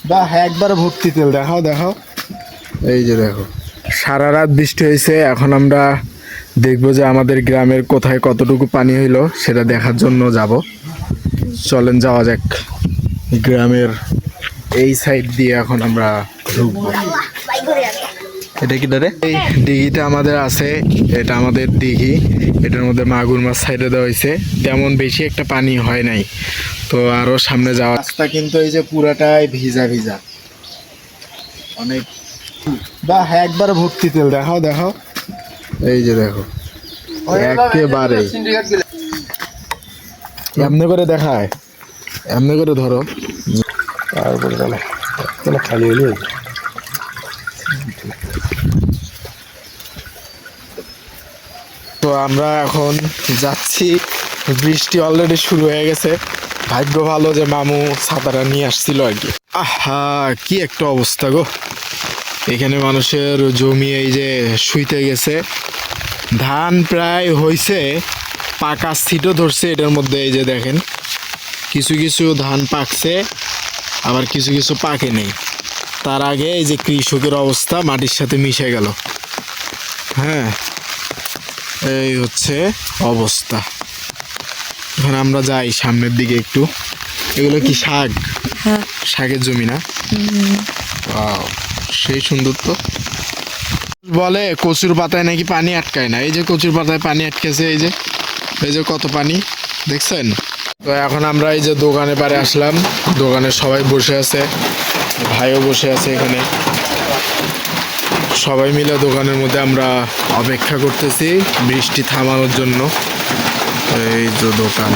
বা একবার ভর্তি তেল দেখাও দেখাও। এই যে দেখো, সারা রাত বৃষ্টি হয়েছে। এখন আমরা দেখবো যে আমাদের গ্রামের কোথায় কতটুকু পানি হইলো সেটা দেখার জন্য যাব। চলেন যাওয়া যাক গ্রামের এই সাইড দিয়ে। এখন আমরা ঢুকবো। এটা কি রে? এই দিঘিটা আমাদের আছে, এটা আমাদের দিঘি। এটার মধ্যে মাগুর মাছ সাইডে দেওয়া হয়েছে। তেমন বেশি একটা পানি হয় নাই, তো আরো সামনে যাওয়া রাস্তা কিন্তু এই যে পুরাটাই ভিজা ভিজা অনেক। বা একবার ভর্তি তেল দেখাও দেখাও। এই যে দেখো, একেবারে এমনি করে দেখায়, এমনি করে ধরো, তারপরে খালি হইলে। তো আমরা এখন যাচ্ছি, বৃষ্টি অলরেডি শুরু হয়ে গেছে। ভাগ্য ভালো যে মামু ছাতাটা নিয়ে আসছিল আর কি। আহা, কি একটা অবস্থা গো। এখানে মানুষের জমি এই যে শুইতে গেছে। ধান প্রায় হইছে, পাকা ছিটও ধরছে এটার মধ্যে। এই যে দেখেন, কিছু কিছু ধান পাকছে, আবার কিছু কিছু পাকে নেই। তার আগে এই যে কৃষকের অবস্থা মাটির সাথে মিশে গেল। হ্যাঁ, এই হচ্ছে অবস্থা। এখন আমরা যাই সামনের দিকে একটু। এগুলো কি শাক? শাকের জমি না? ওয়াও, সেই সুন্দর তো। বলে কচুর পাতায় নাকি পানি আটকায় না। এই যে কচুর পাতায় পানি আটকেছে, এই যে এই যে কত পানি দেখছেন। তো এখন আমরা এই যে দোকানে পারে আসলাম। দোকানে সবাই বসে আছে, ভাইও বসে আছে এখানে। সবাই মিলে দোকানের মধ্যে আমরা অপেক্ষা করতেছি বৃষ্টি থামানোর জন্য। এই যে দোকান,